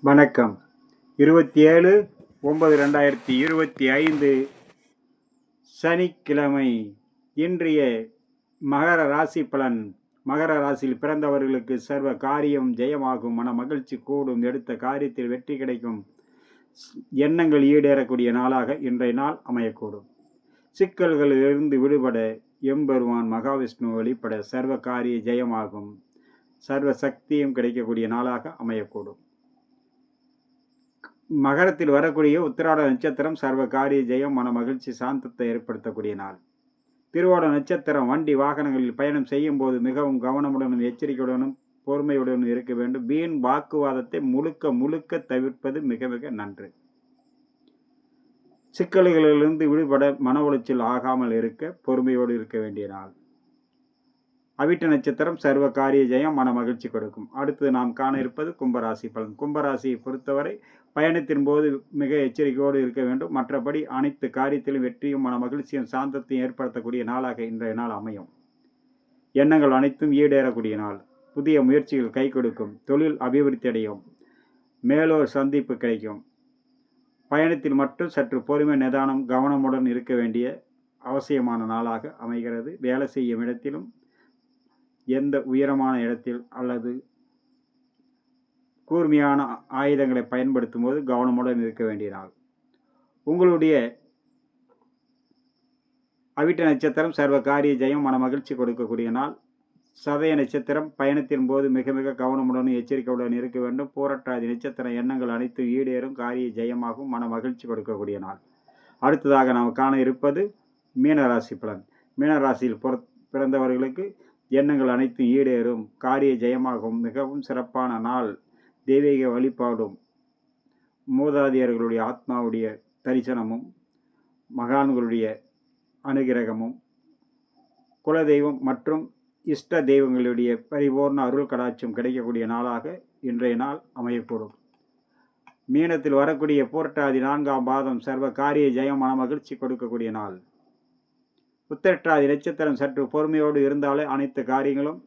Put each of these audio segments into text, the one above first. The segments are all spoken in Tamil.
வணக்கம். 27/9/2025 சனிக்கிழமை. இன்றைய மகர ராசி பலன். மகர ராசியில் பிறந்தவர்களுக்கு சர்வ காரியம் ஜெயமாகும், மன மகிழ்ச்சி கூடும், எடுத்த காரியத்தில் வெற்றி கிடைக்கும், எண்ணங்கள் ஈடேறக்கூடிய நாளாக இன்றைய நாள் அமையக்கூடும். சிக்கல்களிலிருந்து விடுபட எம்பெருமான் மகாவிஷ்ணு வழிபட சர்வ காரிய ஜெயமாகும், சர்வ சக்தியும் கிடைக்கக்கூடிய நாளாக அமையக்கூடும். மகரத்தில் வரக்கூடிய உத்திராட நட்சத்திரம் சர்வ காரிய ஜெயம், மன மகிழ்ச்சி, சாந்தத்தை ஏற்படுத்தக்கூடிய நாள். திருவோட நட்சத்திரம் வண்டி வாகனங்களில் பயணம் செய்யும் போது மிகவும் கவனமுடனும் எச்சரிக்கையுடனும் பொறுமையுடனும் இருக்க வேண்டும். வீண் வாக்குவாதத்தை முழுக்க தவிர்ப்பது மிக மிக நன்று. சிக்கல்களிலிருந்து விடுபட மன உளைச்சல் ஆகாமல் இருக்க பொறுமையோடு இருக்க வேண்டிய நாள். அவிட்ட நட்சத்திரம் சர்வ காரிய ஜெயம், மன மகிழ்ச்சி கொடுக்கும். அடுத்து நாம் காண இருப்பது கும்பராசி பலன். கும்பராசியை பொறுத்தவரை பயணத்தின் போது மிக எச்சரிக்கையோடு இருக்க வேண்டும். மற்றபடி அனைத்து காரியத்திலும் வெற்றியும் மன மகிழ்ச்சியும் சாந்தத்தையும் ஏற்படுத்தக்கூடிய நாளாக இன்றைய நாள் அமையும். எண்ணங்கள் அனைத்தும் ஈடேறக்கூடிய நாள். புதிய முயற்சிகள் கை கொடுக்கும், தொழில் அபிவிருத்தி அடையும், மேலோர் சந்திப்பு கிடைக்கும். பயணத்தில் மட்டும் சற்று பொறுமை, நிதானம், கவனமுடன் இருக்க வேண்டிய அவசியமான நாளாக அமைகிறது. வேலை செய்யும் இடத்திலும் எந்த உயரமான இடத்தில் அல்லது கூர்மையான ஆயுதங்களை பயன்படுத்தும் போது கவனமுடன் இருக்க வேண்டிய நாள். உங்களுடைய அவிட்ட நட்சத்திரம் சர்வ காரிய ஜெயம், மன மகிழ்ச்சி கொடுக்கக்கூடிய நாள். சதய நட்சத்திரம் பயணத்தின் போது மிக மிக கவனமுடன் எச்சரிக்கையுடன் இருக்க வேண்டும். பூரட்டாதி நட்சத்திரம் எண்ணங்கள் அனைத்தும் ஈடேறும், காரிய ஜெயமாகும், மன மகிழ்ச்சி கொடுக்கக்கூடிய நாள். அடுத்ததாக நாம் காண இருப்பது மீனராசி பலன். மீனராசியில் பிறந்தவர்களுக்கு எண்ணங்கள் அனைத்தும் ஈடேறும், காரிய ஜெயமாகும், மிகவும் சிறப்பான நாள். தெய்வீக வழிபாடும், மூதாதையர்களுடைய ஆத்மாவுடைய தரிசனமும், மகான்களுடைய அனுகிரகமும், குலதெய்வம் மற்றும் இஷ்ட தெய்வங்களுடைய பரிபூர்ண அருள் கடாட்சியம் கிடைக்கக்கூடிய நாளாக இன்றைய நாள் அமையக்கூடும். மீனத்தில் வரக்கூடிய பூரட்டாதி 4ஆம் பாதம் சர்வ காரிய ஜெயம், மன மகிழ்ச்சி கொடுக்கக்கூடிய நாள். உத்திரட்டாதி நட்சத்திரம் சற்று பொறுமையோடு இருந்தாலே அனைத்து காரியங்களும்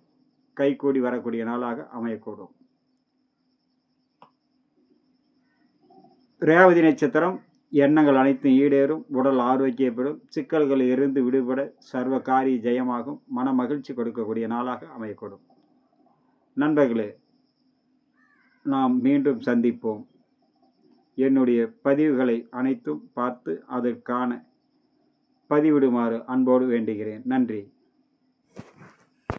கைகூடி வரக்கூடிய நாளாக அமையக்கூடும். ரேவதி நட்சத்திரம் எண்ணங்கள் அனைத்தும் ஈடேறும், உடல் ஆரோக்கியப்படும், சிக்கல்களில் இருந்து விடுபட சர்வ காரிய ஜெயமாகும், மன மகிழ்ச்சி கொடுக்கக்கூடிய நாளாக அமையக்கூடும். நண்பர்களே, நாம் மீண்டும் சந்திப்போம். என்னுடைய பதிவுகளை அனைத்தும் பார்த்து அதற்கான பதிவிடுமாறு அன்போடு வேண்டுகிறேன். நன்றி.